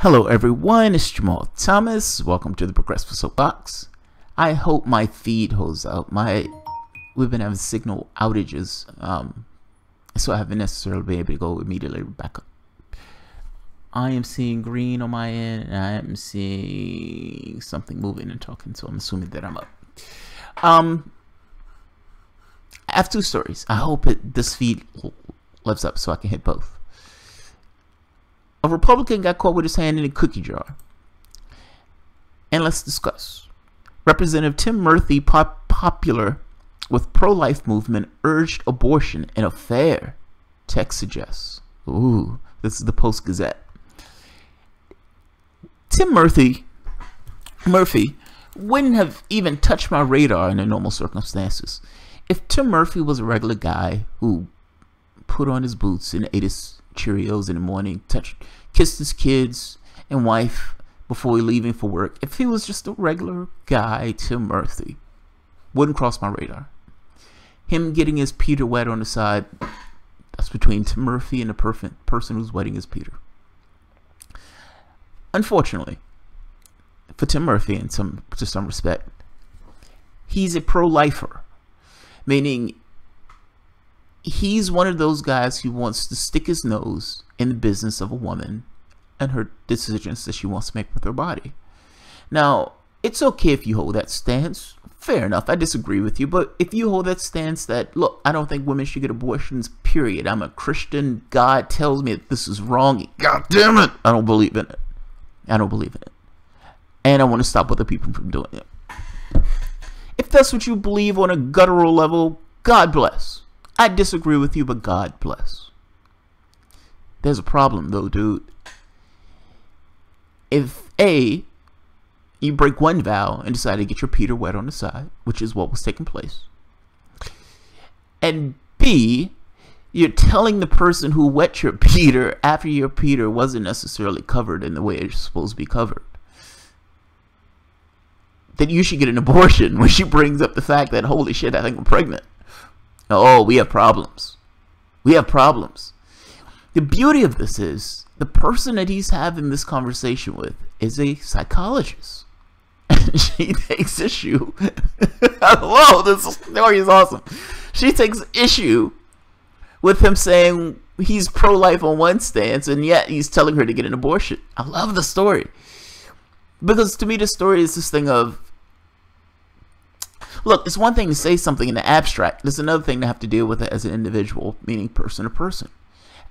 Hello everyone, it's Jamal Thomas. Welcome to the Progressive Soapbox. I hope my feed holds out. We've been having signal outages, so I haven't necessarily been able to go immediately back up. I am seeing green on my end, and I am seeing something moving and talking, so I'm assuming that I'm up. I have two stories. I hope this feed lives up so I can hit both. A Republican got caught with his hand in a cookie jar. And let's discuss. Representative Tim Murphy, popular with pro-life movement, urged abortion in a fair, text suggests. Ooh, this is the Post-Gazette. Tim Murphy wouldn't have even touched my radar in normal circumstances. If Tim Murphy was a regular guy who put on his boots and ate his Cheerios in the morning, kissed his kids and wife before leaving for work, if he was just a regular guy, Tim Murphy wouldn't cross my radar. Him getting his Peter wet on the side, that's between Tim Murphy and the person who's wetting his Peter. Unfortunately, for Tim Murphy, in some respect, he's a pro-lifer, meaning he's one of those guys who wants to stick his nose in the business of a woman and her decisions that she wants to make with her body. Now, it's okay if you hold that stance. Fair enough, I disagree with you, but if you hold that stance that, look, I don't think women should get abortions, period. I'm a Christian. God tells me that this is wrong. God damn it, I don't believe in it. I don't believe in it. And I want to stop other people from doing it. If that's what you believe on a guttural level, God bless. I disagree with you, but God bless. There's a problem though, dude. If A, you break one vow and decide to get your Peter wet on the side, which is what was taking place, and B, you're telling the person who wet your Peter after your Peter wasn't necessarily covered in the way it's supposed to be covered, that you should get an abortion when she brings up the fact that, holy shit, I think I'm pregnant. Oh, we have problems. We have problems. The beauty of this is the person that he's having this conversation with is a psychologist. And she takes issue. Whoa, this story is awesome. She takes issue with him saying he's pro-life on one stance, and yet he's telling her to get an abortion. I love the story. Because to me, the story is this thing of, look, it's one thing to say something in the abstract. There's another thing to have to deal with it as an individual, meaning person to person.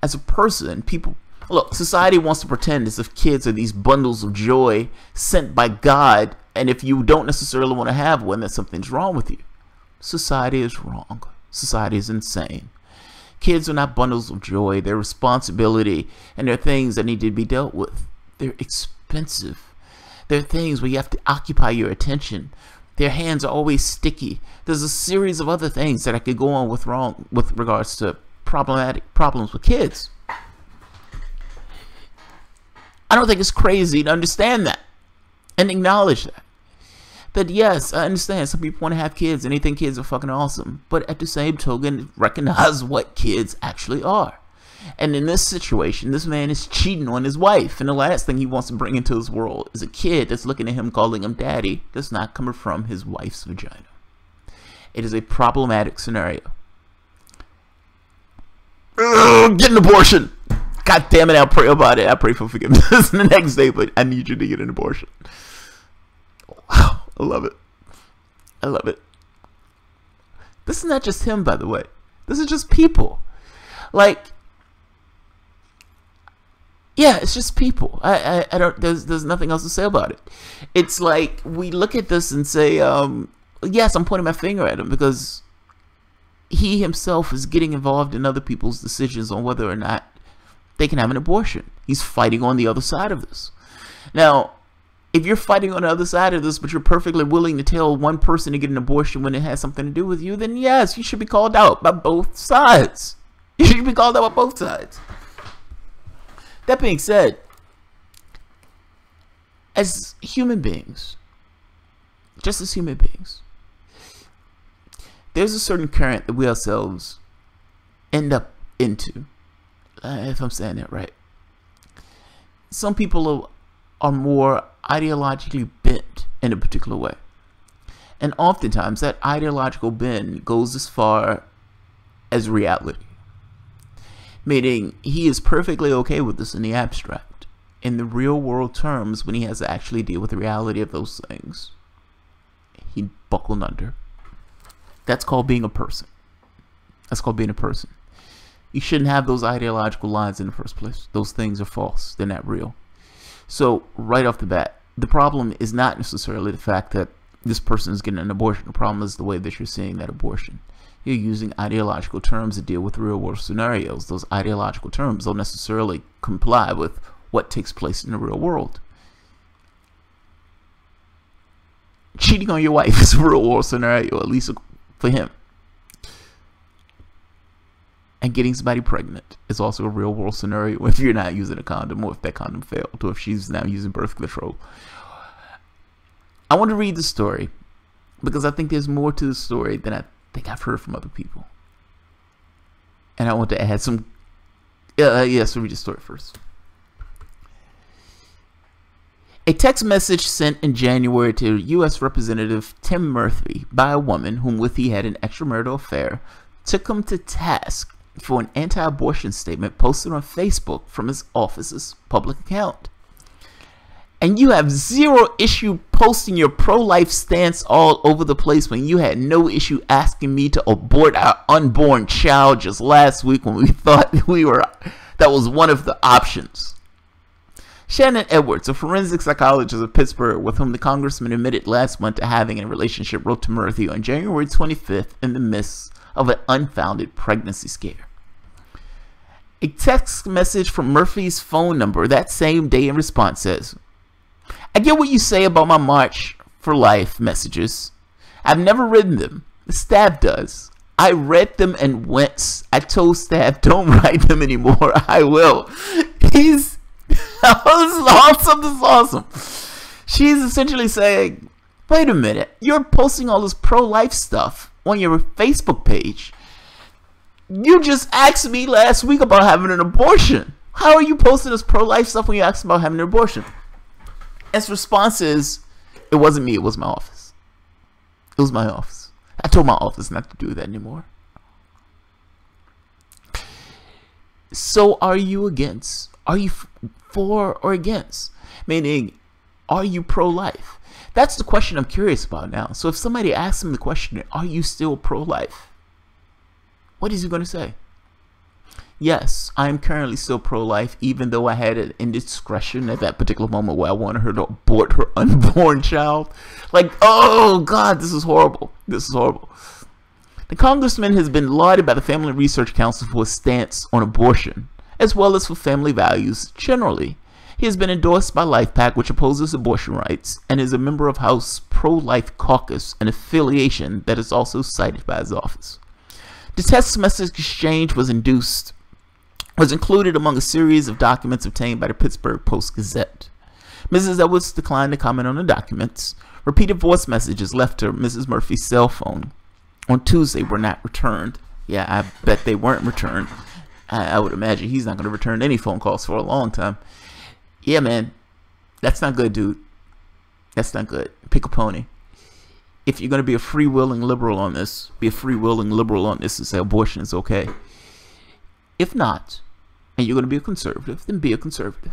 As a person, people, look, society wants to pretend as if kids are these bundles of joy sent by God, and if you don't necessarily want to have one, then something's wrong with you. Society is wrong. Society is insane. Kids are not bundles of joy. They're responsibility, and they're things that need to be dealt with. They're expensive. They're things where you have to occupy your attention. Their hands are always sticky. There's a series of other things that I could go on with regards to problems with kids. I don't think it's crazy to understand that and acknowledge that. That yes, I understand some people want to have kids and they think kids are fucking awesome, but at the same token, recognize what kids actually are. And in this situation, this man is cheating on his wife, and the last thing he wants to bring into his world is a kid that's looking at him calling him daddy that's not coming from his wife's vagina. It is a problematic scenario. Get an abortion! God damn it, I'll pray about it. I pray for forgiveness the next day, but I need you to get an abortion. Wow, I love it. I love it. This is not just him, by the way. This is just people. Like, yeah, it's just people. I don't. There's nothing else to say about it. It's like we look at this and say, yes, I'm pointing my finger at him because he himself is getting involved in other people's decisions on whether or not they can have an abortion. He's fighting on the other side of this. Now, if you're fighting on the other side of this, but you're perfectly willing to tell one person to get an abortion when it has something to do with you, then yes, you should be called out by both sides. You should be called out by both sides. That being said, as human beings, just as human beings, there's a certain current that we ourselves end up into, if I'm saying that right. Some people are more ideologically bent in a particular way. And oftentimes that ideological bend goes as far as reality. Meaning he is perfectly okay with this in the abstract. In the real world terms, when he has to actually deal with the reality of those things, he buckled under. That's called being a person. That's called being a person. You shouldn't have those ideological lines in the first place. Those things are false. They're not real. So right off the bat, the problem is not necessarily the fact that this person is getting an abortion. The problem is the way that you're seeing that abortion. You're using ideological terms to deal with real world scenarios. Those ideological terms don't necessarily comply with what takes place in the real world. Cheating on your wife is a real world scenario, at least for him. And getting somebody pregnant is also a real world scenario if you're not using a condom, or if that condom failed, or if she's now using birth control. I want to read the story because I think there's more to the story than I think I've heard from other people. And I want to add some... so read the story first. A text message sent in January to U.S. Representative Tim Murphy by a woman whom with he had an extramarital affair took him to task for an anti-abortion statement posted on Facebook from his office's public account. And you have zero issue posting your pro-life stance all over the place when you had no issue asking me to abort our unborn child just last week when we thought that was one of the options. Shannon Edwards, a forensic psychologist of Pittsburgh with whom the congressman admitted last month to having a relationship, wrote to Murphy on January 25th in the midst of an unfounded pregnancy scare. A text message from Murphy's phone number that same day in response says, "I get what you say about my March for Life messages. I've never written them. The staff does. I read them and wince. I told staff, don't write them anymore. I will." This is awesome. This is awesome. She's essentially saying, wait a minute. You're posting all this pro-life stuff on your Facebook page. You just asked me last week about having an abortion. How are you posting this pro-life stuff when you asked about having an abortion? His response is, it wasn't me, it was my office. It was my office. I told my office not to do that anymore. So are you against? Are you for or against? Meaning, are you pro-life? That's the question I'm curious about now. So if somebody asks him the question, are you still pro-life? What is he going to say? Yes, I am currently still pro-life, even though I had an indiscretion at that particular moment where I wanted her to abort her unborn child. Like, oh God, this is horrible. This is horrible. The congressman has been lauded by the Family Research Council for his stance on abortion, as well as for family values generally. He has been endorsed by LifePak, which opposes abortion rights, and is a member of House Pro-Life Caucus, an affiliation that is also cited by his office. The text message exchange was included among a series of documents obtained by the Pittsburgh Post-Gazette. Mrs. Edwards declined to comment on the documents. Repeated voice messages left to Mrs. Murphy's cell phone on Tuesday were not returned. Yeah, I bet they weren't returned. I would imagine he's not going to return any phone calls for a long time. Yeah, man, that's not good, dude. That's not good. Pick a pony. If you're going to be a free-willing liberal on this, be a free-willing liberal on this and say abortion is okay. If not, and you're going to be a conservative, then be a conservative.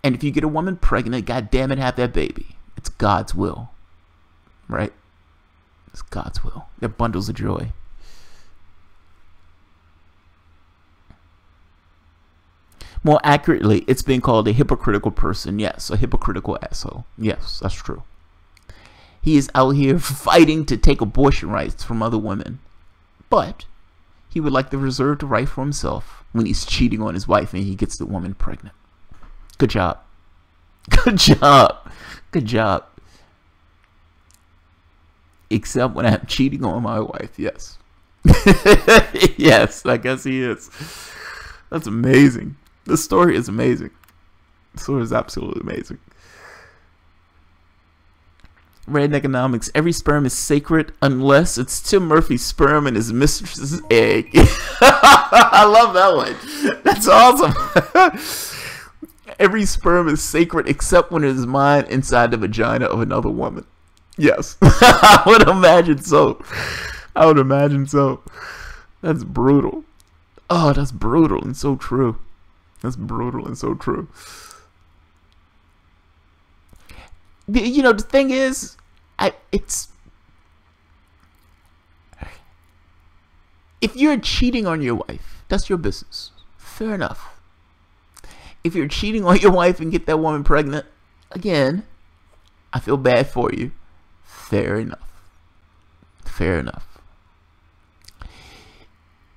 And if you get a woman pregnant, God damn it, have that baby. It's God's will, right? It's God's will. They're bundles of joy. More accurately, it's being called a hypocritical person. Yes, a hypocritical asshole. Yes, that's true. He is out here fighting to take abortion rights from other women. But he would like to reserve the right for himself when he's cheating on his wife and he gets the woman pregnant. Good job. Good job. Good job. Except when I'm cheating on my wife, yes. Yes, I guess he is. That's amazing. This story is amazing. This story is absolutely amazing. Red economics. Every sperm is sacred unless it's Tim Murphy's sperm and his mistress's egg. I love that one. That's awesome. Every sperm is sacred except when it is mine inside the vagina of another woman. Yes. I would imagine so. I would imagine so. That's brutal. Oh, that's brutal and so true. That's brutal and so true. You know, the thing is, if you're cheating on your wife, that's your business. Fair enough. If you're cheating on your wife and get that woman pregnant, again, I feel bad for you. Fair enough. Fair enough.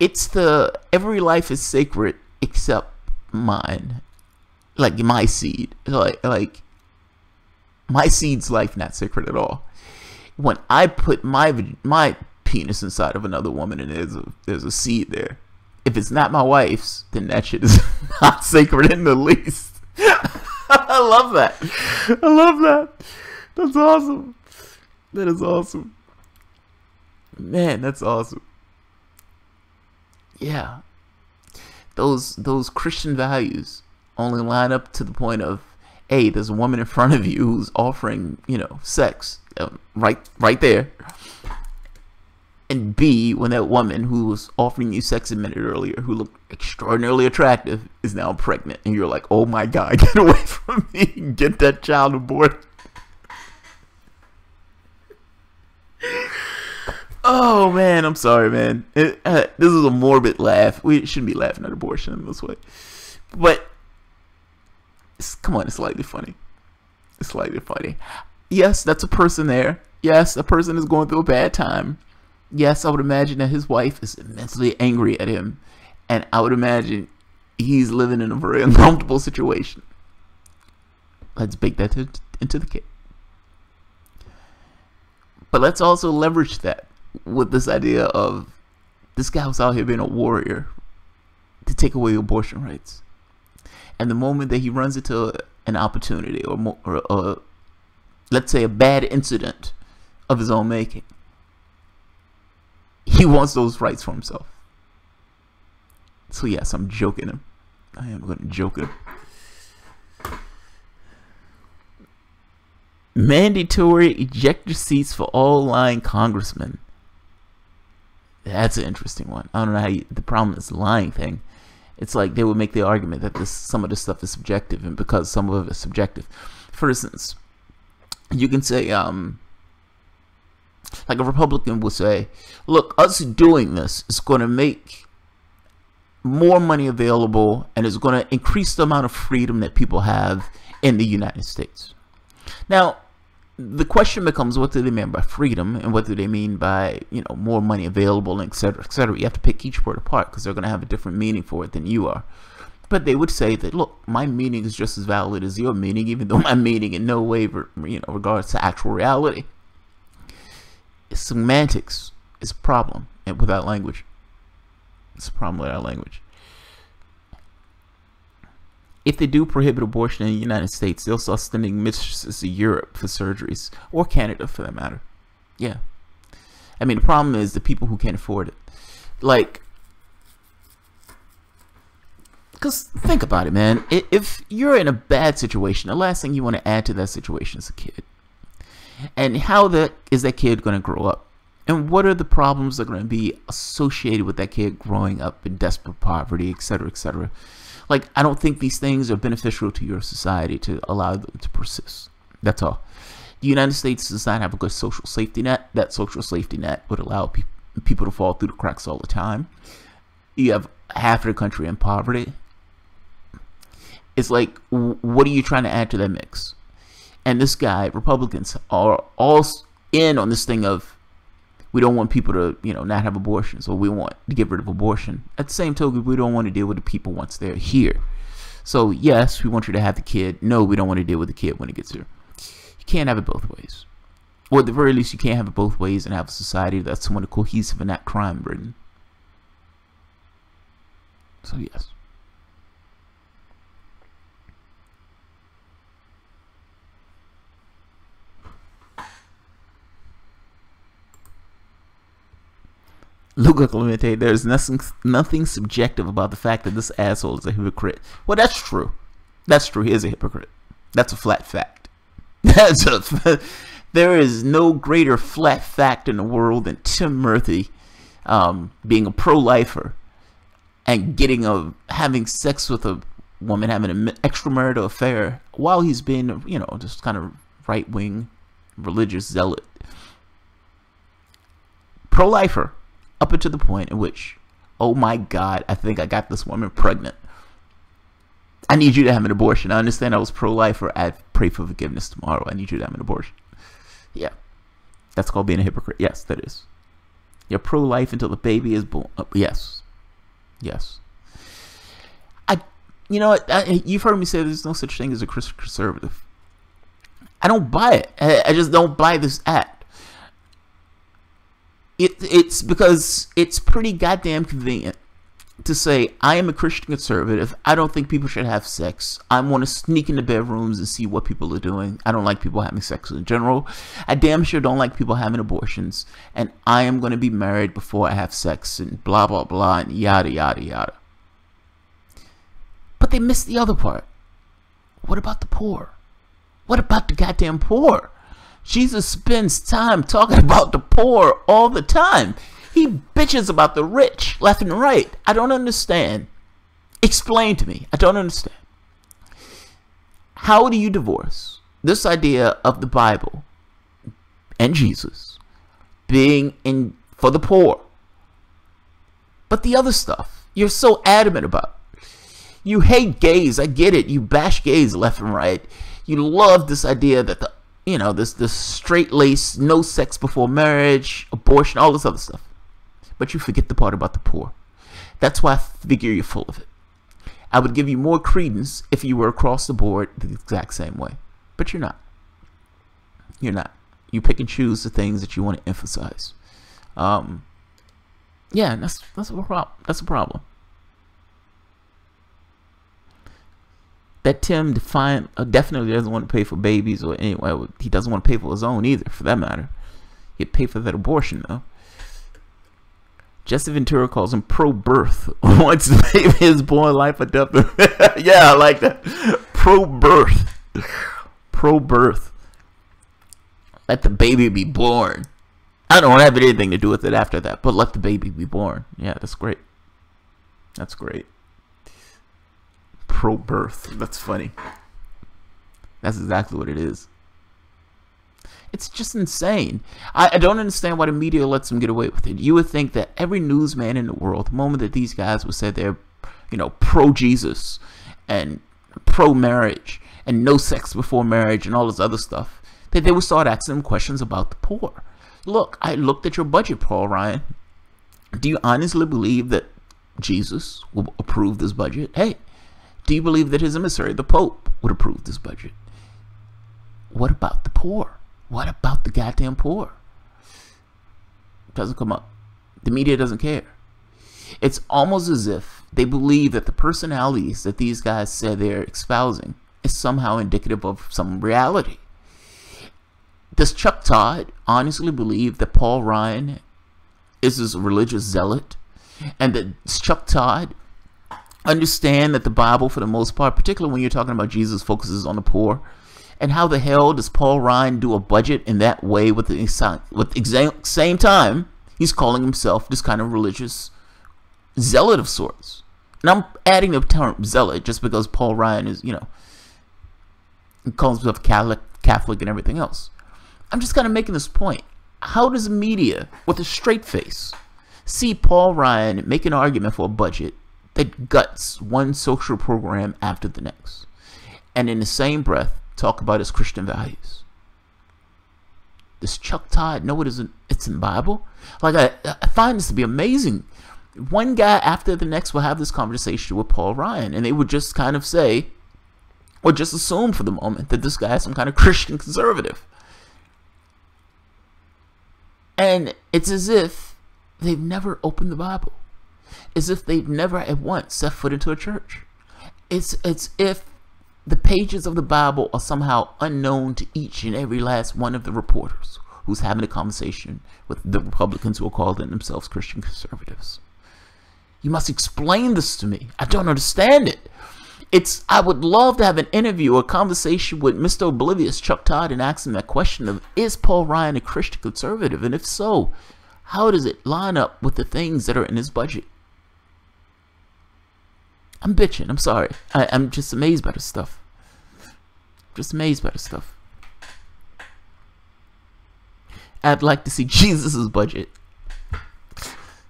It's the every life is sacred except mine. Like my seed. Like my seed's life not sacred at all. When I put my penis inside of another woman and there's a seed there, if it's not my wife's, then that shit is not sacred in the least. I love that. I love that. That's awesome. That is awesome. Man, that's awesome. Yeah. Those Christian values only line up to the point of, A, there's a woman in front of you who's offering, you know, sex right there. And B, when that woman who was offering you sex a minute earlier, who looked extraordinarily attractive, is now pregnant. And you're like, oh my God, get away from me. Get that child aborted. Oh man, I'm sorry, man. This is a morbid laugh. We shouldn't be laughing at abortion in this way. But, come on, it's slightly funny. It's slightly funny. Yes, that's a person there. Yes, a person is going through a bad time. Yes, I would imagine that his wife is immensely angry at him. And I would imagine he's living in a very uncomfortable situation. Let's bake that into the cake. But let's also leverage that with this idea of this guy was out here being a warrior to take away abortion rights. And the moment that he runs into an opportunity or let's say a bad incident of his own making, he wants those rights for himself. So yes, I'm joking him. I am going to joke him. Mandatory ejector seats for all lying congressmen. That's an interesting one. I don't know how the problem is the lying thing. It's like they would make the argument that some of this stuff is subjective, and because some of it is subjective. For instance, you can say, like a Republican would say, look, us doing this is going to make more money available and is going to increase the amount of freedom that people have in the United States. Now, the question becomes, what do they mean by freedom, and what do they mean by, you know, more money available, and et cetera, et cetera. You have to pick each word apart because they're going to have a different meaning for it than you are. But they would say that, look, my meaning is just as valid as your meaning, even though my meaning in no way, regards to actual reality. Semantics is a problem with that language. It's a problem with our language. If they do prohibit abortion in the United States, they'll start sending mistresses to Europe for surgeries, or Canada for that matter. Yeah. I mean, the problem is the people who can't afford it. Like, because think about it, man. If you're in a bad situation, the last thing you want to add to that situation is a kid. And how is that kid going to grow up? And what are the problems that are going to be associated with that kid growing up in desperate poverty, et cetera, et cetera? Like, I don't think these things are beneficial to your society to allow them to persist. That's all. The United States does not have a good social safety net. That social safety net would allow people to fall through the cracks all the time. You have half of the country in poverty. It's like, what are you trying to add to that mix? And this guy, Republicans, are all in on this thing of, we don't want people to, not have abortions, or we want to get rid of abortion. At the same token, we don't want to deal with the people once they're here. So yes, we want you to have the kid. No, we don't want to deal with the kid when it gets here. You can't have it both ways. Or at the very least, you can't have it both ways and have a society that's somewhat cohesive and not crime-ridden. So yes. Luca Clemente, there's nothing subjective about the fact that this asshole is a hypocrite. Well, that's true. That's true. He is a hypocrite. That's a flat fact. There is no greater flat fact in the world than Tim Murphy being a pro-lifer and having sex with a woman, having an extramarital affair while he's being, just kind of right-wing religious zealot. Pro-lifer up until the point in which, oh my God, I think I got this woman pregnant. I need you to have an abortion. I understand I was pro-lifer. I pray for forgiveness tomorrow. I need you to have an abortion. Yeah. That's called being a hypocrite. Yes, that is. You're pro-life until the baby is born. Yes. Yes. You know what? You've heard me say there's no such thing as a Christian conservative. I don't buy it. I just don't buy this act. It's because it's pretty goddamn convenient to say, I am a Christian conservative. I don't think people should have sex. I want to sneak into bedrooms and see what people are doing. I don't like people having sex in general. I damn sure don't like people having abortions. And I am going to be married before I have sex and blah, blah, blah, and yada, yada, yada. But they missed the other part. What about the poor? What about the goddamn poor? Jesus spends time talking about the poor all the time. He bitches about the rich left and right. I don't understand. Explain to me. I don't understand. How do you divorce this idea of the Bible and Jesus being for the poor, but the other stuff you're so adamant about? You hate gays. I get it. You bash gays left and right. You love this idea that this straight-laced, no sex before marriage, abortion, all this other stuff. But you forget the part about the poor. That's why I figure you're full of it. I would give you more credence if you were across the board the exact same way. But you're not. You're not. You pick and choose the things that you want to emphasize. Yeah, that's a problem. That's a problem. That Tim definitely doesn't want to pay for babies, or anyway, he doesn't want to pay for his own either, for that matter. He'd pay for that abortion, though. Jesse Ventura calls him pro-birth. Once the baby is born, life or death. Yeah, I like that. Pro-birth. Pro-birth. Let the baby be born. I don't have anything to do with it after that, but let the baby be born. Yeah, that's great. That's great. Pro-birth. That's funny. That's exactly what it is. It's just insane. I don't understand why the media lets them get away with it. You would think that every newsman in the world, the moment that these guys would say they're, pro-Jesus and pro-marriage and no sex before marriage and all this other stuff, that they would start asking them questions about the poor. Look, I looked at your budget, Paul Ryan. Do you honestly believe that Jesus will approve this budget? Hey, do you believe that his emissary, the Pope, would approve this budget? What about the poor? What about the goddamn poor? It doesn't come up. The media doesn't care. It's almost as if they believe that the personalities that these guys say they're espousing is somehow indicative of some reality. Does Chuck Todd honestly believe that Paul Ryan is this religious zealot? And that Chuck Todd understand that the Bible, for the most part, particularly when you're talking about Jesus, focuses on the poor? And how the hell does Paul Ryan do a budget in that way with the exact same time he's calling himself this kind of religious zealot of sorts? And I'm adding the term zealot just because Paul Ryan is, he calls himself Catholic and everything else. I'm just kind of making this point. How does media, with a straight face, see Paul Ryan make an argument for a budget that guts one social program after the next, and in the same breath talk about his Christian values? Does Chuck Todd know it's in the Bible? Like, I find this to be amazing. One guy after the next will have this conversation with Paul Ryan, and they would just kind of say, or just assume for the moment, that this guy is some kind of Christian conservative. And it's as if they've never opened the Bible. As if they've never at once set foot into a church. It's if the pages of the Bible are somehow unknown to each and every last one of the reporters who's having a conversation with the Republicans who are calling themselves Christian conservatives. You must explain this to me. I don't understand it. I would love to have an interview or a conversation with Mr. Oblivious Chuck Todd and ask him that question of, is Paul Ryan a Christian conservative? And if so, how does it line up with the things that are in his budget? I'm bitching. I'm sorry. I'm just amazed by this stuff. Just amazed by this stuff. I'd like to see Jesus's budget.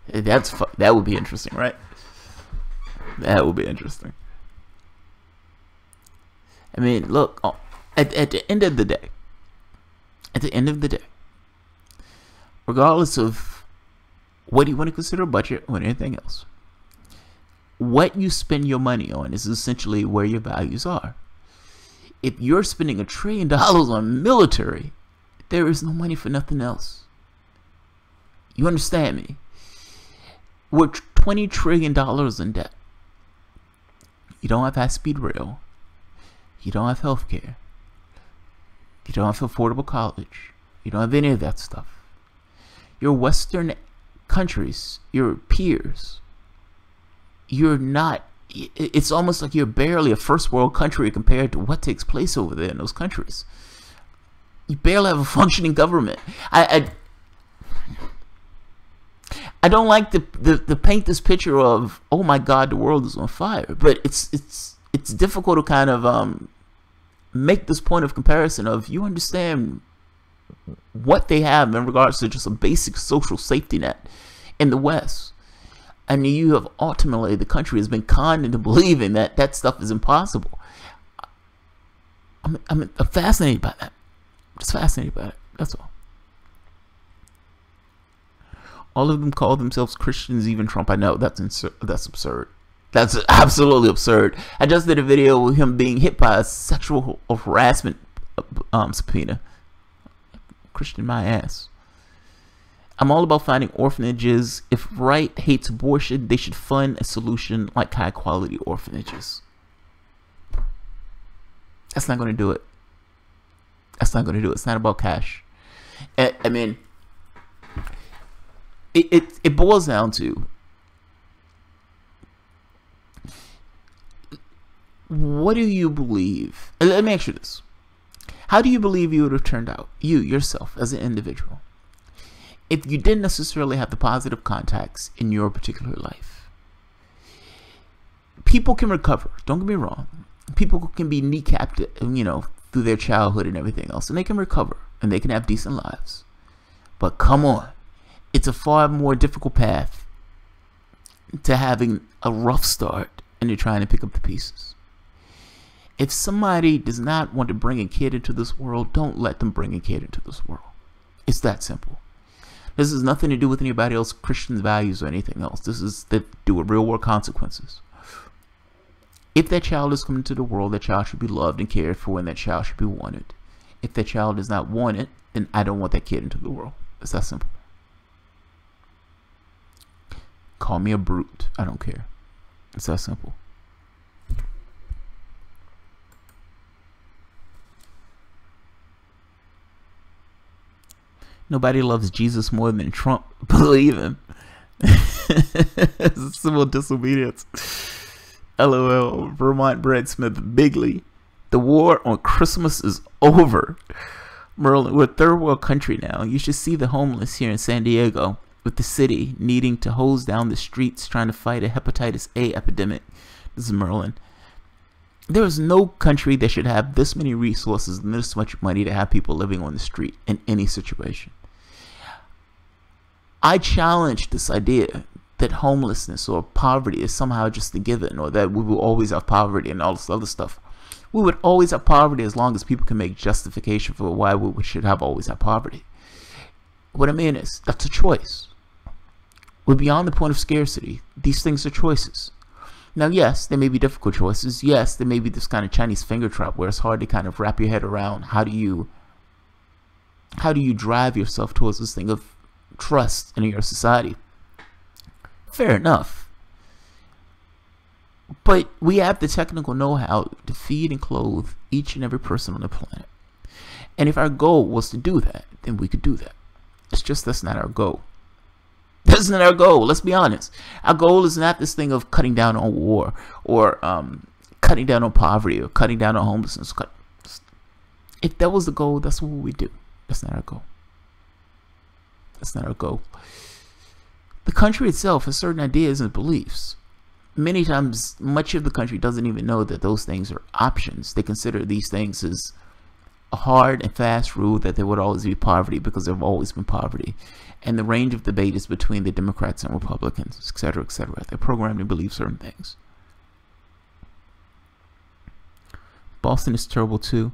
That would be interesting, right? That would be interesting. I mean, look, at the end of the day, regardless of what you want to consider a budget or anything else, what you spend your money on is essentially where your values are. If you're spending $1 trillion on military, there is no money for nothing else. You understand me? We're $20 trillion in debt. You don't have high-speed rail. You don't have health care. You don't have affordable college. You don't have any of that stuff. Your Western countries, your peers, you're not, it's almost like you're barely a first world country compared to what takes place over there in those countries. You barely have a functioning government. I don't like to paint this picture of, oh my God, the world is on fire, but it's difficult to kind of make this point of comparison of, you understand what they have in regards to just a basic social safety net in the West, and you have ultimately, the country has been conned into believing that that stuff is impossible. I'm fascinated by that. I'm just fascinated by it. That's all. All of them call themselves Christians, even Trump. I know that's absurd. That's absolutely absurd. I just did a video with him being hit by a sexual harassment subpoena. Christian my ass. I'm all about finding orphanages. If right hates abortion, they should fund a solution like high quality orphanages. That's not going to do it. That's not going to do it. It's not about cash. I mean, it boils down to, what do you believe? Let me ask you this. How do you believe you would have turned out, you, yourself, as an individual, if you didn't necessarily have the positive contacts in your particular life? People can recover. Don't get me wrong. People can be kneecapped, you know, through their childhood and everything else, and they can recover, and they can have decent lives. But come on. It's a far more difficult path to having a rough start and you're trying to pick up the pieces. If somebody does not want to bring a kid into this world, don't let them bring a kid into this world. It's that simple. This has nothing to do with anybody else's Christian values or anything else. This is to do with real world consequences. If that child is coming into the world, that child should be loved and cared for, and that child should be wanted. If that child is not wanted, then I don't want that kid into the world. It's that simple. Call me a brute. I don't care. It's that simple. Nobody loves Jesus more than Trump. Believe him. Civil disobedience. LOL. Vermont Breadsmith Bigley. The war on Christmas is over. Merlin, we're a third world country now. You should see the homeless here in San Diego, with the city needing to hose down the streets trying to fight a hepatitis A epidemic. This is Merlin. There is no country that should have this many resources and this much money to have people living on the street in any situation. I challenge this idea that homelessness or poverty is somehow just a given, or that we will always have poverty and all this other stuff. We would always have poverty as long as people can make justification for why we should have always have poverty. What I mean is, that's a choice. We're beyond the point of scarcity. These things are choices. Now, yes, there may be difficult choices. Yes, there may be this kind of Chinese finger trap where it's hard to kind of wrap your head around how do you drive yourself towards this thing of trust in your society. Fair enough. But we have the technical know-how to feed and clothe each and every person on the planet. And if our goal was to do that, then we could do that. It's just that's not our goal. That's not our goal. Let's be honest. Our goal is not this thing of cutting down on war or cutting down on poverty or cutting down on homelessness. If that was the goal, that's what we do. That's not our goal. That's not our goal. The country itself has certain ideas and beliefs. Many times, much of the country doesn't even know that those things are options. They consider these things as a hard and fast rule that there would always be poverty because there have always been poverty. And the range of debate is between the Democrats and Republicans, etc., etc. They're programmed to believe certain things. Boston is terrible too.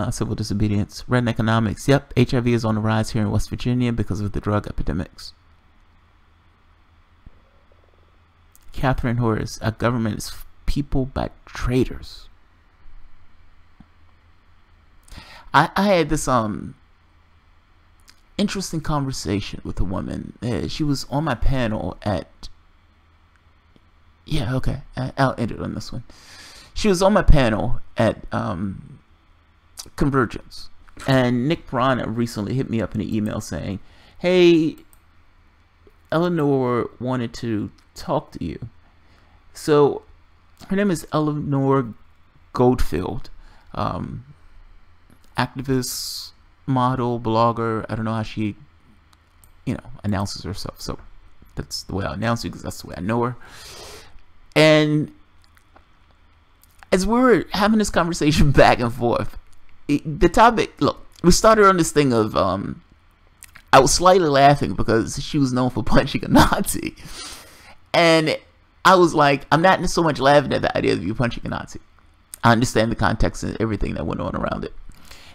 Civil disobedience. Red economics. Yep, HIV is on the rise here in West Virginia because of the drug epidemics. Catherine Horace, our government is people by traitors. I had this interesting conversation with a woman. She was on my panel at, yeah, okay, I'll end it on this one. She was on my panel at Convergence, and Nick Brana recently hit me up in an email saying, hey, Eleanor wanted to talk to you. So her name is Eleanor Goldfield, activist, model, blogger. I don't know how she, announces herself. So that's the way I announce it because that's the way I know her. And as we were having this conversation back and forth, the topic, look, we started on this thing of, I was slightly laughing because she was known for punching a Nazi. And I was like, I'm not so much laughing at the idea of you punching a Nazi. I understand the context and everything that went on around it.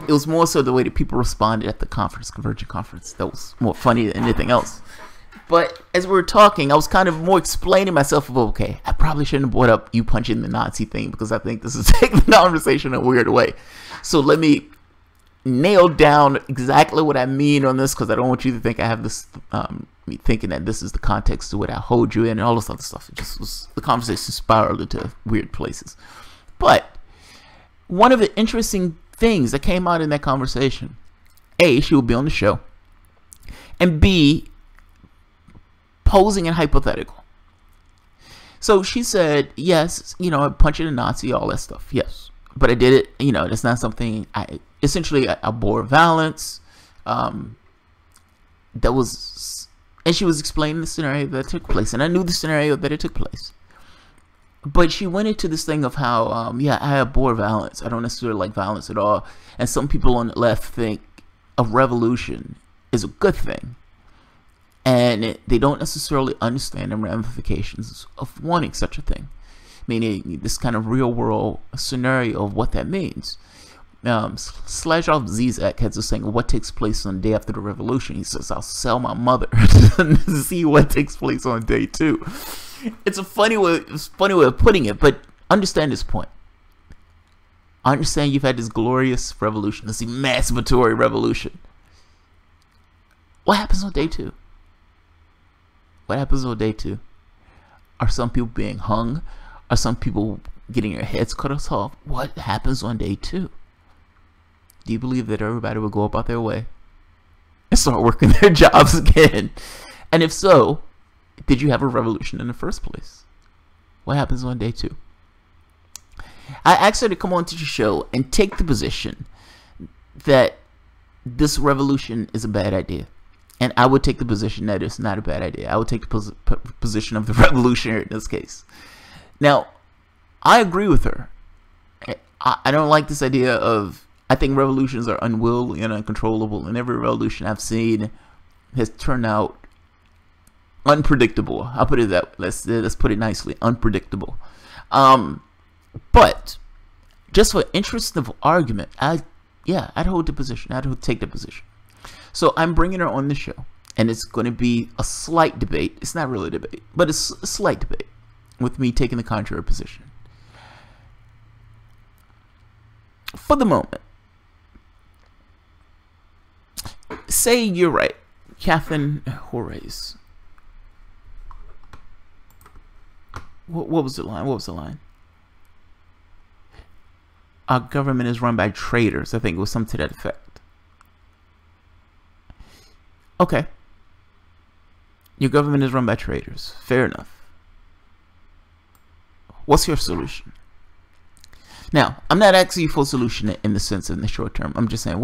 It was more so the way that people responded at the conference, Convergent Conference. That was more funny than anything else. But as we were talking, I was kind of more explaining myself of, okay, I probably shouldn't have brought up you punching the Nazi thing because I think this is taking the conversation in a weird way. So let me nail down exactly what I mean on this, because I don't want you to think I have this, me thinking that this is the context to what I hold you in and all this other stuff. It just was, the conversation spiraled into weird places. But one of the interesting things that came out in that conversation, A, she will be on the show, and B, posing a hypothetical. So she said, yes, punching a Nazi, all that stuff, yes. But I did it, that's not something essentially I bore violence. That was, and she was explaining the scenario that took place, and I knew the scenario that it took place. But she went into this thing of how, yeah, I abhor violence. I don't necessarily like violence at all. And some people on the left think a revolution is a good thing. And they don't necessarily understand the ramifications of wanting such a thing. Meaning this kind of real world scenario of what that means. Slashoff Zizek has this saying, what takes place on the day after the revolution? He says, I'll sell my mother to see what takes place on day 2. It's a funny way of putting it, but understand this point. I understand you've had this glorious revolution, this emancipatory revolution. What happens on day 2? What happens on day 2? Are some people being hung? Are some people getting their heads cut off? What happens on day 2? Do you believe that everybody will go about their way and start working their jobs again? And if so, did you have a revolution in the first place? What happens on day 2? I asked her to come on to the show and take the position that this revolution is a bad idea. And I would take the position that it's not a bad idea. I would take the position of the revolutionary in this case. Now, I agree with her. I don't like this idea of, I think revolutions are unwieldy and uncontrollable, and every revolution I've seen has turned out unpredictable. I'll put it that way. Let's put it nicely, unpredictable. But just for interest of argument, I'd hold the position. I'd take the position. So I'm bringing her on the show, and it's going to be a slight debate. It's not really a debate, but it's a slight debate with me taking the contrary position. For the moment, say you're right, Catherine Horace. What was the line? What was the line? Our government is run by traitors. I think it was something to that effect. Okay. Your government is run by traitors. Fair enough. What's your solution? Now, I'm not asking you for a solution in the sense of in the short term. I'm just saying,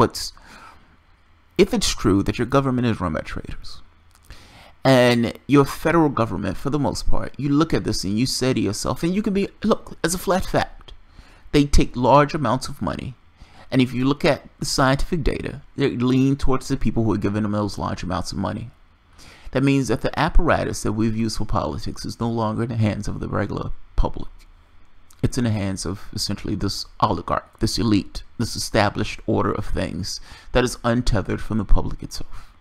if it's true that your government is run by traitors, and your federal government, for the most part, you look at this and you say to yourself, and you can be, look, as a flat fact, they take large amounts of money, and if you look at the scientific data, they lean towards the people who are giving them those large amounts of money. That means that the apparatus that we've used for politics is no longer in the hands of the regular public. It's in the hands of essentially this oligarch, this elite, this established order of things that is untethered from the public itself.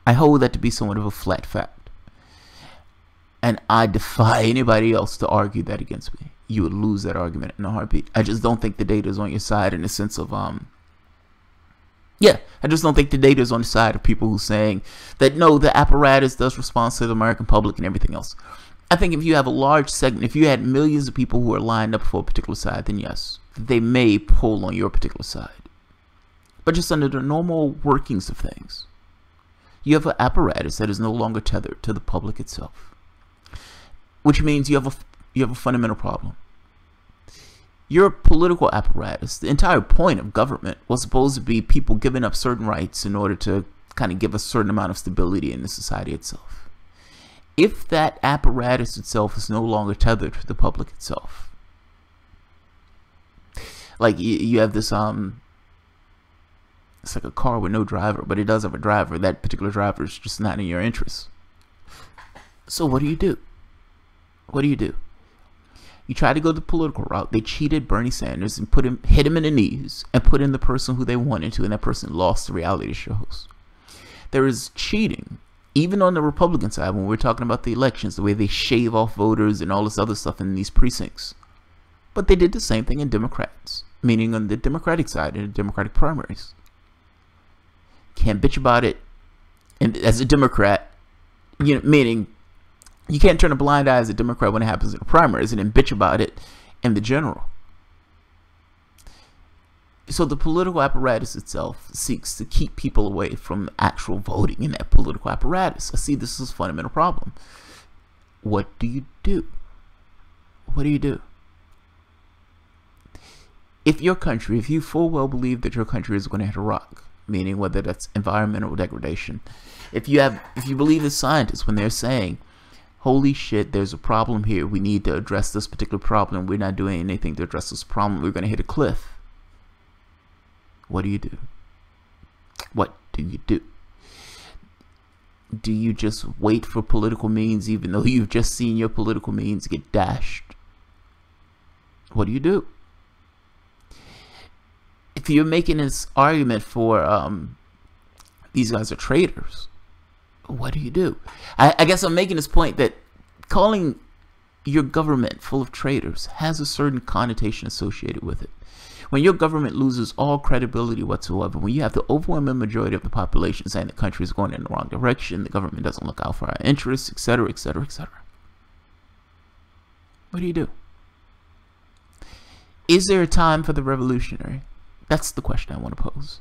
I hold that to be somewhat of a flat fact. And I defy anybody else to argue that against me. You would lose that argument in a heartbeat. I just don't think the data is on your side in the sense of, I just don't think the data is on the side of people who are saying that, no, the apparatus does respond to the American public and everything else. I think if you have a large segment, if you had millions of people who are lined up for a particular side, then yes, they may pull on your particular side. But just under the normal workings of things, you have an apparatus that is no longer tethered to the public itself, which means you have a fundamental problem. Your political apparatus, the entire point of government was supposed to be people giving up certain rights in order to kind of give a certain amount of stability in the society itself. If that apparatus itself is no longer tethered to the public itself, like you have this it's like a car with no driver, but it does have a driver. That particular driver is just not in your interest. So what do you do? What do you do? You try to go the political route. They cheated Bernie Sanders and hit him in the knees and put in the person who they wanted to, and that person lost the reality shows. There is cheating, even on the Republican side, when we're talking about the elections, the way they shave off voters and all this other stuff in these precincts. But they did the same thing in Democrats, meaning on the Democratic side in the Democratic primaries. Can't bitch about it, and as a Democrat, meaning you can't turn a blind eye as a Democrat when it happens in the primaries and then bitch about it in the general. So the political apparatus itself seeks to keep people away from actual voting in that political apparatus. I see this as a fundamental problem. What do you do? What do you do? If you full well believe that your country is going to hit a rock, meaning whether that's environmental degradation, if you believe the scientists when they're saying, holy shit, there's a problem here, we need to address this particular problem, we're not doing anything to address this problem, we're going to hit a cliff, what do you do? What do you do? Do you just wait for political means even though you've just seen your political means get dashed? What do you do? If you're making this argument for these guys are traitors, what do you do? I guess I'm making this point that calling your government full of traitors has a certain connotation associated with it. When your government loses all credibility whatsoever, when you have the overwhelming majority of the population saying the country is going in the wrong direction, the government doesn't look out for our interests, etc., etc., etc., what do you do? Is there a time for the revolutionary? That's the question I want to pose.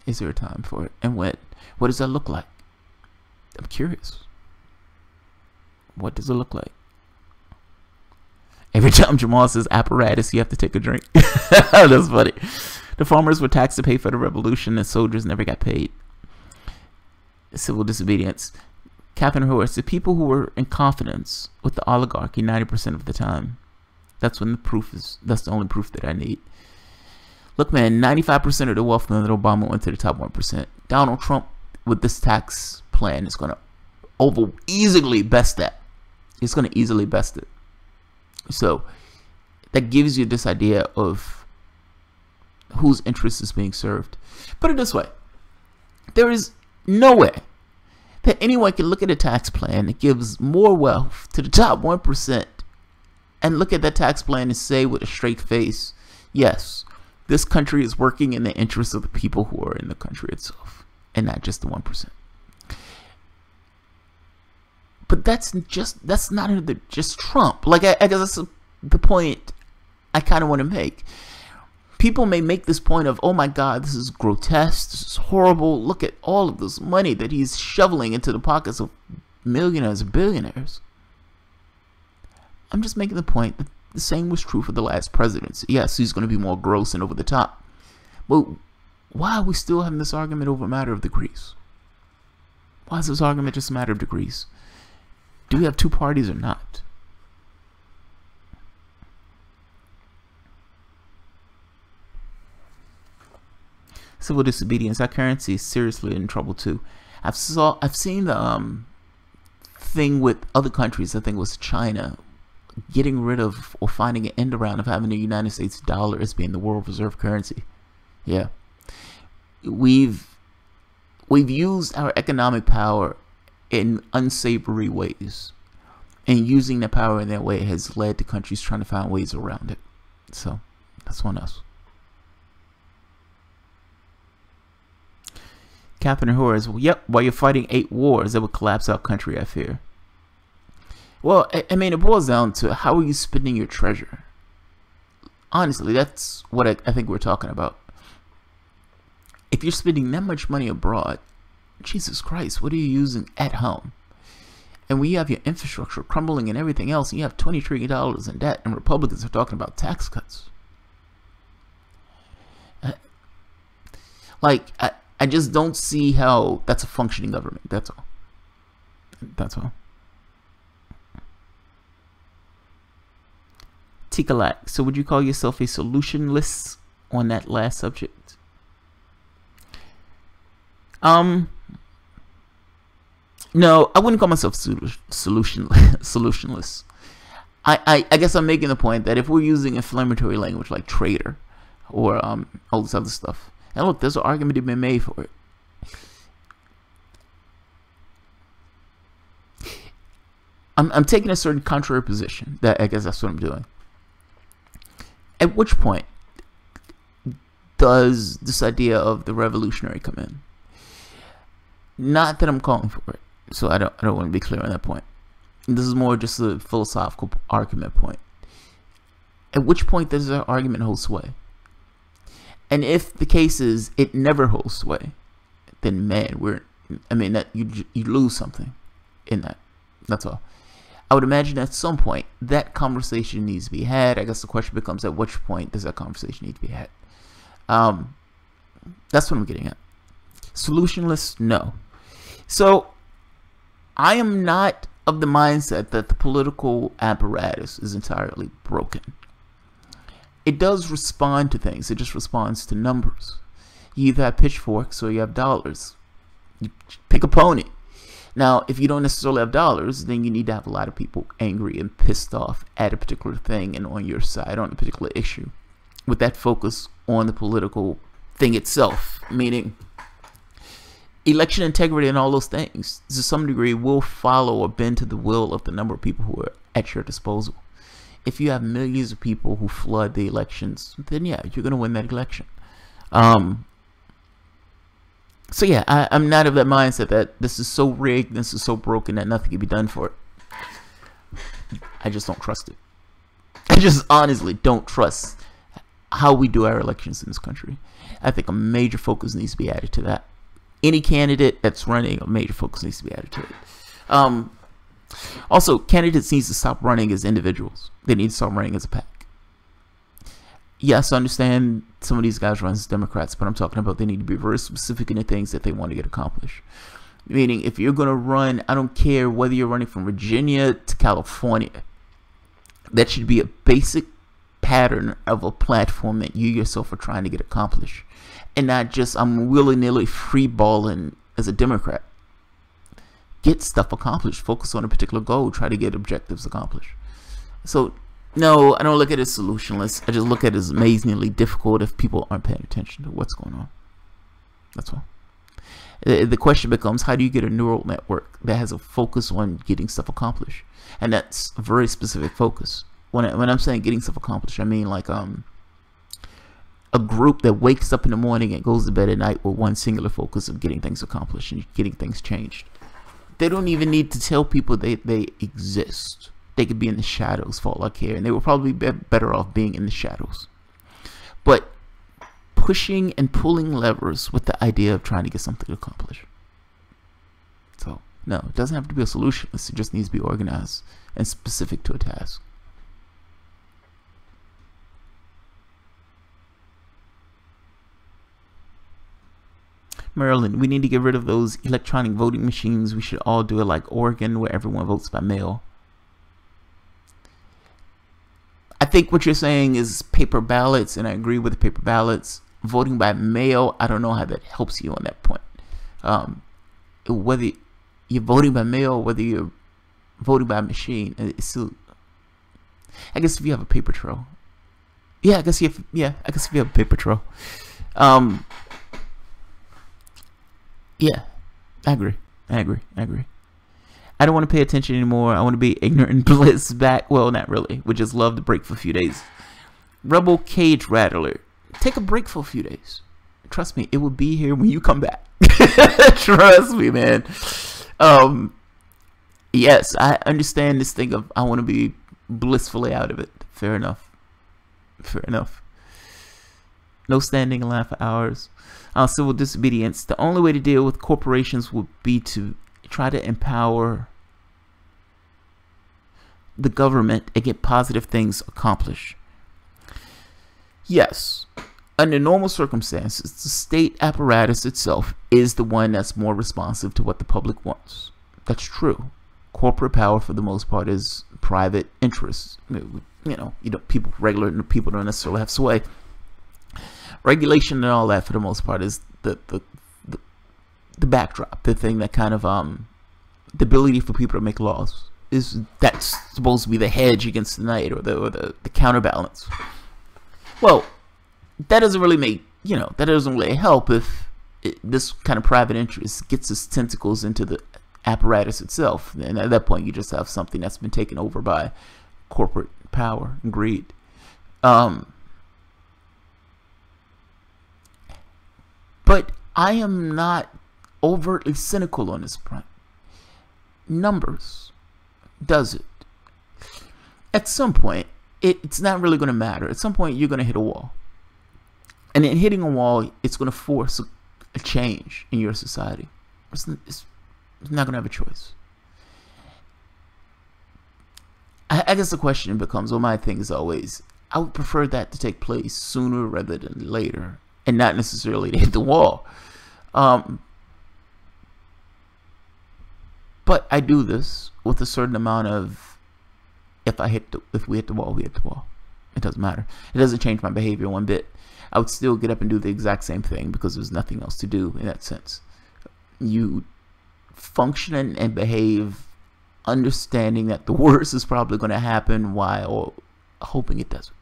Is there a time for it? And when? What does that look like? I'm curious. What does it look like? Every time Jamal says apparatus, you have to take a drink. That's funny. The farmers were taxed to pay for the revolution, and soldiers never got paid. Civil disobedience. Captain Horse, the people who were in confidence with the oligarchy 90% of the time. That's when that's the only proof that I need. Look, man, 95% of the wealth under Obama went to the top 1%. Donald Trump, with this tax plan, is going to easily best that. He's going to easily best it. So that gives you this idea of whose interest is being served. Put it this way. There is no way that anyone can look at a tax plan that gives more wealth to the top 1% and look at that tax plan and say with a straight face, yes, this country is working in the interest of the people who are in the country itself and not just the 1%. But that's not just Trump. Like, I guess that's the point I kind of want to make. People may make this point of, oh my God, this is grotesque, this is horrible. Look at all of this money that he's shoveling into the pockets of millionaires and billionaires. I'm just making the point that the same was true for the last presidents. Yes, he's going to be more gross and over the top. But why are we still having this argument over a matter of degrees? Why is this argument just a matter of degrees? Do we have two parties or not? Civil disobedience. Our currency is seriously in trouble too. I've seen the thing with other countries. I think it was China getting rid of or finding an end around of having the United States dollar as being the world reserve currency. Yeah, we've used our economic power in unsavory ways, and using that power in that way has led to countries trying to find ways around it. So that's on us. Catherine Horace, well, yep, while you're fighting 8 wars that would collapse our country, I fear. Well, I mean, it boils down to how are you spending your treasure? Honestly, that's what I think we're talking about. If you're spending that much money abroad, Jesus Christ, what are you using at home? And when you have your infrastructure crumbling and everything else, and you have $20 trillion in debt, and Republicans are talking about tax cuts. I just don't see how that's a functioning government. That's all. That's all. Tikalak, so would you call yourself a solutionless on that last subject? No, I wouldn't call myself solutionless. I guess I'm making the point that if we're using inflammatory language like traitor or all this other stuff, and look, there's an argument to be made for it. I'm taking a certain contrary position. That I guess that's what I'm doing. At which point does this idea of the revolutionary come in? Not that I'm calling for it, so I don't want to be clear on that point. This is more just a philosophical argument point. At which point does our argument hold sway? And if the case is it never holds sway, then man, that you lose something in that. That's all. I would imagine at some point that conversation needs to be had. I guess the question becomes, at which point does that conversation need to be had? That's what I'm getting at. Solutionless? No. So I am not of the mindset that the political apparatus is entirely broken. It does respond to things. It just responds to numbers. You either have pitchforks or you have dollars. You pick a pony. Now, if you don't necessarily have dollars, then you need to have a lot of people angry and pissed off at a particular thing and on your side on a particular issue, with that focus on the political thing itself, meaning election integrity and all those things to some degree will follow or bend to the will of the number of people who are at your disposal. If you have millions of people who flood the elections, then yeah, you're going to win that election. So yeah, I'm not of that mindset that this is so rigged, this is so broken that nothing can be done for it. I just don't trust it. I just honestly don't trust how we do our elections in this country. I think a major focus needs to be added to that. Any candidate that's running, a major focus needs to be added to it. Also, candidates need to stop running as individuals. They need to start running as a pack. Yes, I understand some of these guys run as Democrats, but I'm talking about they need to be very specific in the things that they want to get accomplished. Meaning, if you're going to run, I don't care whether you're running from Virginia to California, that should be a basic pattern of a platform that you yourself are trying to get accomplished. And not just, I'm willy-nilly free-balling as a Democrat. Get stuff accomplished. Focus on a particular goal. Try to get objectives accomplished. So, no, I don't look at it as solutionless. I just look at it as amazingly difficult if people aren't paying attention to what's going on. That's all. The question becomes, how do you get a neural network that has a focus on getting stuff accomplished? And that's a very specific focus. When I'm saying getting stuff accomplished, I mean like a group that wakes up in the morning and goes to bed at night with one singular focus of getting things accomplished and getting things changed. They don't even need to tell people they exist. They could be in the shadows for all I care, and they will probably be better off being in the shadows. But pushing and pulling levers with the idea of trying to get something accomplished. So, no, it doesn't have to be a solutionist. It just needs to be organized and specific to a task. Maryland, we need to get rid of those electronic voting machines. We should all do it like Oregon, where everyone votes by mail. I think what you're saying is paper ballots, and I agree with the paper ballots. Voting by mail, I don't know how that helps you on that point. Whether you're voting by mail, whether you're voting by machine, it's still, I guess if you have a paper trail. Yeah, I guess if you have a paper trail. Yeah, I agree. I don't want to pay attention anymore. I want to be ignorant and bliss back. Well, not really. We just love to break for a few days. Rebel Cage Rattler. Take a break for a few days. Trust me, it will be here when you come back. Trust me, man. Yes, I understand this thing of I want to be blissfully out of it. Fair enough. No standing in line for hours. Civil disobedience. The only way to deal with corporations would be to try to empower the government and get positive things accomplished. Yes, under normal circumstances, the state apparatus itself is the one that's more responsive to what the public wants. That's true. Corporate power, for the most part, is private interests. Regular people don't necessarily have sway. Regulation and all that, for the most part, is the backdrop, the thing that kind of the ability for people to make laws, that's supposed to be the hedge against the night, or the counterbalance. Well, that doesn't really make, that doesn't really help if this kind of private interest gets its tentacles into the apparatus itself. And at that point, you just have something that's been taken over by corporate power and greed. But I am not overtly cynical on this point. Numbers does it. At some point, it's not really going to matter. At some point, you're going to hit a wall. And in hitting a wall, it's going to force a change in your society. It's not going to have a choice. I guess the question becomes, well, my thing is always, I would prefer that to take place sooner rather than later, and not necessarily to hit the wall. But I do this with a certain amount of, if we hit the wall, we hit the wall. It doesn't matter. It doesn't change my behavior one bit. I would still get up and do the exact same thing because there's nothing else to do in that sense. You function and behave understanding that the worst is probably going to happen while hoping it doesn't.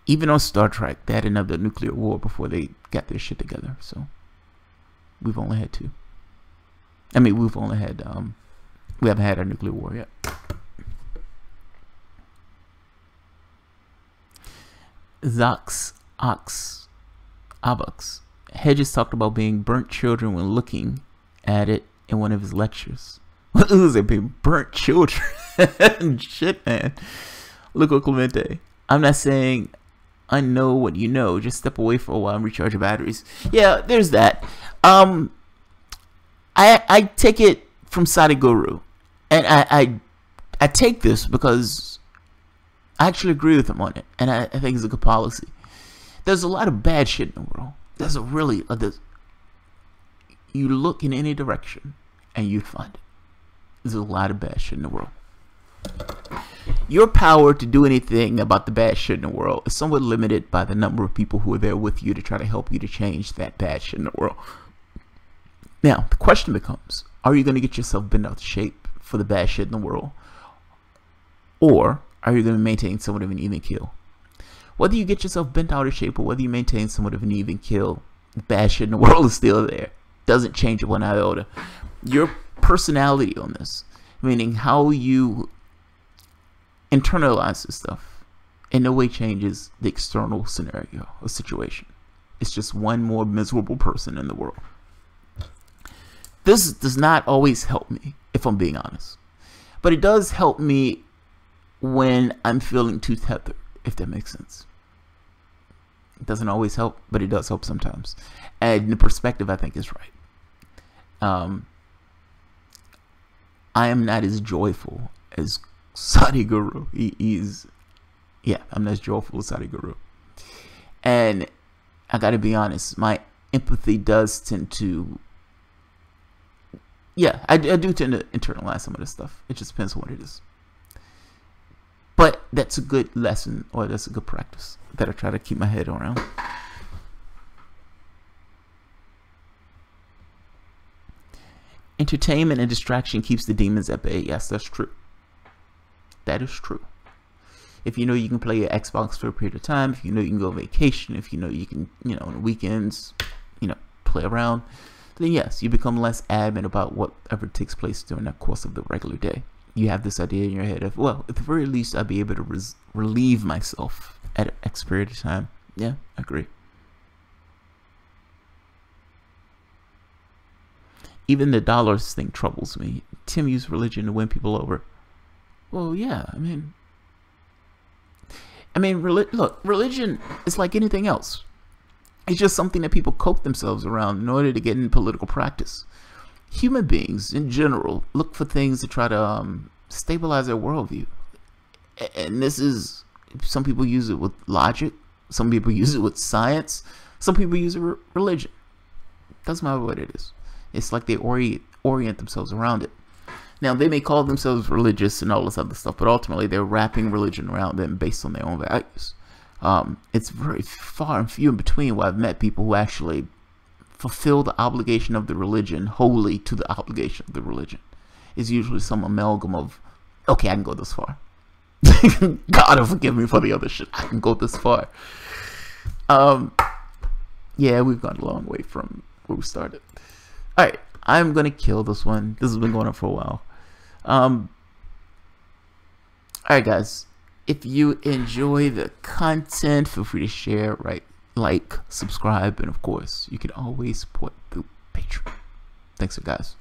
Even on Star Trek, they had another nuclear war before they got their shit together. So we've only had two. I mean, we haven't had a nuclear war yet. Zox Ox Avux. Hedges talked about being burnt children when looking at it in one of his lectures. What is it, being burnt children? Shit, man. Look at Clemente. I'm not saying I know what you know. Just step away for a while and recharge your batteries. Yeah, there's that. I take it from Sadhguru, and I take this because I actually agree with him on it, and I think it's a good policy. There's a lot of bad shit in the world. There's you look in any direction and you find it. There's a lot of bad shit in the world. Your power to do anything about the bad shit in the world is somewhat limited by the number of people who are there with you to try to help you to change that bad shit in the world. Now, the question becomes, are you going to get yourself bent out of shape for the bad shit in the world? Or are you going to maintain somewhat of an even keel? Whether you get yourself bent out of shape or whether you maintain somewhat of an even keel, the bad shit in the world is still there. Doesn't change it one iota. Your personality on this, meaning how you internalize this stuff, in no way changes the external scenario or situation. It's just one more miserable person in the world. This does not always help me, if I'm being honest. But it does help me when I'm feeling too tethered, if that makes sense. It doesn't always help, but it does help sometimes. And the perspective, I think, is right. I am not as joyful as Sadhguru. I'm not as joyful as Sadhguru. And I gotta be honest, my empathy does tend to, yeah, I do tend to internalize some of this stuff. It just depends on what it is. But that's a good lesson, or that's a good practice that I try to keep my head around. Entertainment and distraction keeps the demons at bay. Yes, that's true. That is true. If you know you can play your Xbox for a period of time, if you know you can go on vacation, if you know you can, on the weekends, play around, then yes, you become less adamant about whatever takes place during the course of the regular day. You have this idea in your head of, well, at the very least, I'll be able to relieve myself at an X period of time. Yeah, I agree. Even the dollars thing troubles me. Tim used religion to win people over. Well, yeah, I mean, look, religion is like anything else. It's just something that people cope themselves around in order to get in political practice. Human beings, in general, look for things to try to stabilize their worldview. And this is, some people use it with logic. Some people use it with science. Some people use it with religion. Doesn't matter what it is. It's like they orient themselves around it. Now, they may call themselves religious and all this other stuff, but ultimately they're wrapping religion around them based on their own values. It's very far and few in between where I've met people who actually fulfill the obligation of the religion wholly to the obligation of the religion. It's usually some amalgam of, okay, I can go this far. God will forgive me for the other shit. I can go this far. Yeah, we've gone a long way from where we started. Alright, I'm gonna kill this one. This has been going on for a while. Alright guys, if you enjoy the content, feel free to share, like, subscribe, and of course, you can always support through Patreon. Thanks guys.